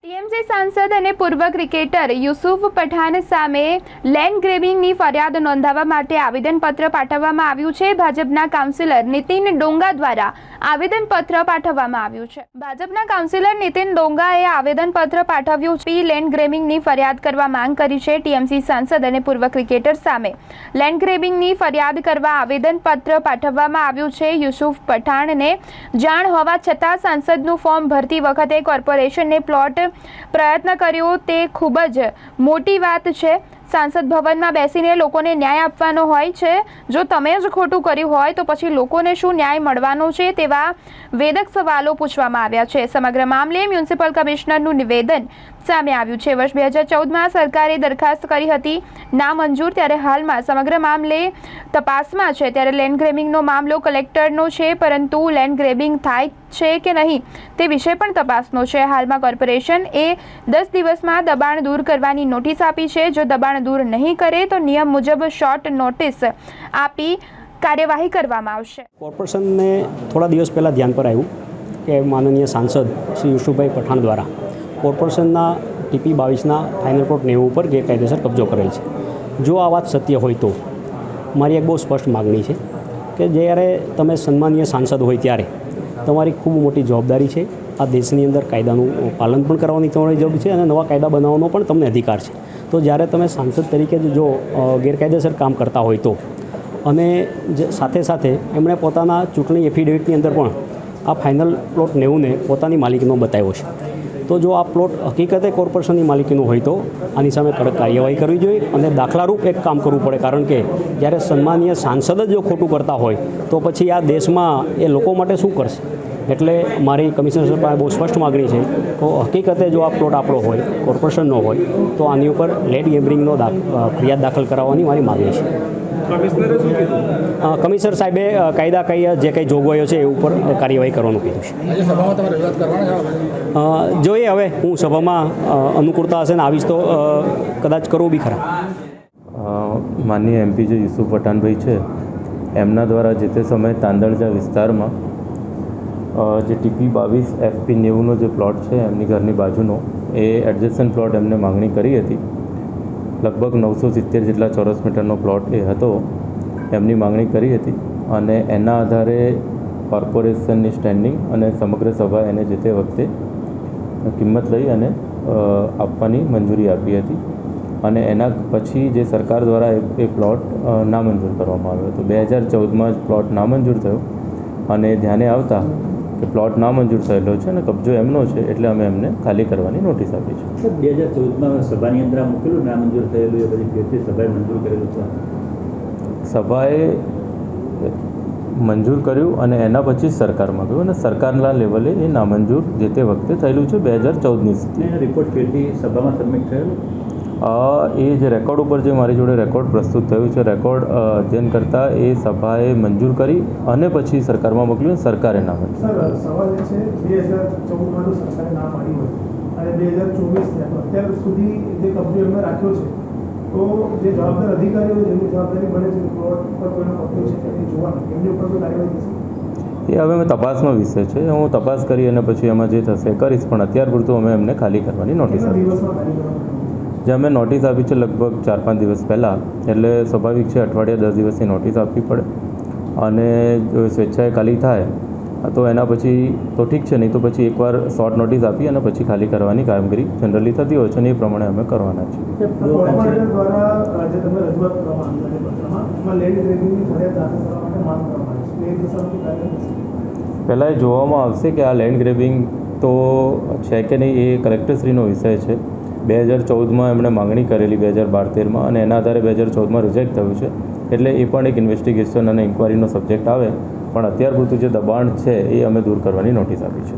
TMC સાંસદ અને પૂર્વ ક્રિકેટર યુસુફ પઠાણ સામે લેન્ડ ગ્રેબિંગની ફરિયાદ નોંધાવવા માટે આવેદનપત્ર પાઠવવામાં આવ્યું છે। ભાજપના કાઉન્સિલર નીતિન ડોંગા દ્વારા આવેદનપત્ર પાઠવવામાં આવ્યું છે। ભાજપના કાઉન્સિલર નીતિન ડોંગાએ આવેદનપત્ર પાઠવ્યું છે। લેન્ડ ગ્રેબિંગની ફરિયાદ કરવા માંગ કરી છે। ટીએમસી સાંસદ અને પૂર્વ ક્રિકેટર સામે લેન્ડ ગ્રેબિંગની ફરિયાદ કરવા આવેદનપત્ર પાઠવવામાં આવ્યું છે। યુસુફ પઠાણને જાણ હોવા છતાં સાંસદનું ફોર્મ ભરતી વખતે કોર્પોરેશનને પ્લોટ પ્રયત્ન કર્યો તે ખૂબ જ મોટી વાત છે। સાંસદ ભવનમાં બેસીને લોકોને ન્યાય આપવાનો હોય છે। જો તમે જ ખોટું કર્યું હોય તો પછી લોકોને શું ન્યાય મળવાનો છે તેવા વેધક સવાલો પૂછવામાં આવ્યા છે। સમગ્ર મામલે મ્યુનિસિપલ કમિશનરનું નિવેદન સામે આવ્યું છે। વર્ષ 2014માં સરકારે દરખાસ્ત કરી હતી નામંજૂર, ત્યારે હાલમાં સમગ્ર મામલે તપાસમાં છે। ત્યારે લેન્ડ ગ્રેબિંગનો મામલો કલેક્ટરનો છે, પરંતુ લેન્ડ ગ્રેબિંગ થાય છે કે નહીં તે વિશે પણ તપાસનો છે। હાલમાં કોર્પોરેશન એ 10 દિવસમાં દબાણ દૂર કરવાની નોટિસ આપી છે। જો દબાણ દૂર નહીં કરે તો નિયમ મુજબ શોર્ટ નોટિસ આપી કાર્યવાહી કરવામાં આવશે। કોર્પોરેશનને થોડા દિવસ પહેલાં ધ્યાન પર આવ્યું કે માનનીય સાંસદ શ્રી યુસુફભાઈ પઠાણ દ્વારા કોર્પોરેશનના TP 22ના ફાઇનલ પ્લોટ 90 ઉપર ગેરકાયદેસર કબજો કરેલ છે। જો આ વાત સત્ય હોય તો મારી એક બહુ સ્પષ્ટ માગણી છે કે જ્યારે તમે સન્માનીય સાંસદ હોય ત્યારે તમારી ખૂબ મોટી જવાબદારી છે। આ દેશની અંદર કાયદાનું પાલન પણ કરવાની તમારી જરૂર છે અને નવા કાયદા બનાવવાનો પણ તમને અધિકાર છે। તો જ્યારે તમે સાંસદ તરીકે જો ગેરકાયદેસર કામ કરતા હોય તો અને સાથે સાથે એમણે પોતાના ચૂંટણી એફિડેવિટની અંદર પણ આ ફાઇનલ પ્લોટ 90ને પોતાની માલિકીનો બતાવ્યો છે, તો જો આ પ્લોટ હકીકતે કોર્પોરેશનની માલિકીનો હોય તો આની સામે કડક કાર્યવાહી કરવી જોઈએ અને દાખલારૂપ એક કામ કરવું પડે। કારણ કે જ્યારે સન્માનીય સાંસદ જ જો ખોટું કરતા હોય તો પછી આ દેશમાં એ લોકો માટે શું કરશે? એટલે મારી કમિશનર સાહેબ પાસે બહુ સ્પષ્ટ માગણી છે તો હકીકતે જો આ પ્લોટ આપણો હોય, કોર્પોરેશનનો હોય, તો આની ઉપર લેન્ડ ગ્રેબિંગનો ફરિયાદ દાખલ કરાવવાની મારી માગણી છે। કમિશનર સાહેબે કાયદા જે કંઈ જોગવાઈઓ છે એ ઉપર કાર્યવાહી કરવાનું કીધું છે। જોઈએ હવે હું સભામાં અનુકૂળતા હશે ને આવીશ તો કદાચ કરવું બી ખરા। માનનીય MP જે યુસુફ પઠાણભાઈ છે એમના દ્વારા જે તે સમયે તાંદળજા વિસ્તારમાં જે TP 22 FP 90નો જે પ્લોટ છે એમની ઘરની બાજુનો એ એડજસ્ટન્ટ પ્લોટ એમને માંગણી કરી હતી। લગભગ 970 જેટલા ચોરસ મીટરનો પ્લોટ એ હતો, એમની માંગણી કરી હતી અને એના આધારે કોર્પોરેશનની સ્ટેન્ડિંગ અને સમગ્ર સભા એને જે તે વખતે કિંમત લઈ અને આપવાની મંજૂરી આપી હતી અને એના પછી જે સરકાર દ્વારા એ પ્લોટ નામંજૂર કરવામાં આવ્યો હતો। 2014માં જ પ્લોટ નામંજૂર થયો અને ધ્યાને આવતા કે પ્લોટ નામંજૂર થયેલો છે અને કબજો એમનો છે એટલે અમે એમને ખાલી કરવાની નોટિસ આપી છે। 2014માં સભાની અંદર મૂકેલું નામંજૂર થયેલું એ પછી ફરીથી સભાએ મંજૂર કરેલું છે? સભાએ મંજૂર કર્યું અને એના પછી સરકારમાં ગયું અને સરકારના લેવલે એ નામંજૂર જે તે વખતે થયેલું છે 2014ની સ્થિતિ। રિપોર્ટ ફરીથી સભામાં સબમિટ થયેલું? એ જે રેકોર્ડ ઉપર જે મારી જોડે રેકોર્ડ પ્રસ્તુત થયું છે, રેકોર્ડ અધ્યયન કરતાં એ સભાએ મંજૂર કરી અને પછી સરકારમાં મોકલ્યું, સરકારે નામ સર સવાલ એ છે 2014માં સરકારે નામ આવ્યું હોય અને 2024 અત્યાર સુધી જે કબજો એમને રાખ્યો છે, તો જે જવાબદાર અધિકારીઓ જેની જવાબદારી બને છે પ્લોટ પર કોઈનો કબજો છે તે જોવાનું, એમની ઉપર કોઈ કાર્યવાહી થશે? એ હવે અમે તપાસનો વિષય છે, હું તપાસ કરી અને પછી એમાં જે થશે કરીશ, પણ અત્યાર પૂરતું અમે એમને ખાલી કરવાની નોટિસ આપી જે અમે નોટિસ આપી છે લગભગ 4-5 દિવસ પહેલાં, એટલે સ્વાભાવિક છે અઠવાડિયા 10 દિવસની નોટિસ આપવી પડે અને જો સ્વેચ્છાએ ખાલી થાય તો એના પછી તો ઠીક છે, નહીં તો પછી એકવાર શોર્ટ નોટિસ આપી અને પછી ખાલી કરવાની કામગીરી જનરલી થતી હોય છે અને એ પ્રમાણે અમે કરવાના છીએ। પહેલાં એ જોવામાં આવશે કે આ લેન્ડ ગ્રેબિંગ તો છે કે નહીં, એ કલેક્ટરશ્રીનો વિષય છે। 2014માં એમણે માંગણી કરેલી 2012-13માં અને એના આધારે 2014માં રિજેક્ટ થયું છે, એટલે એ પણ એક ઇન્વેસ્ટિગેશન અને ઇન્કવાયરીનો સબ્જેક્ટ આવે, પણ અત્યાર પૂરતું જે દબાણ છે એ અમે દૂર કરવાની નોટિસ આપી છે।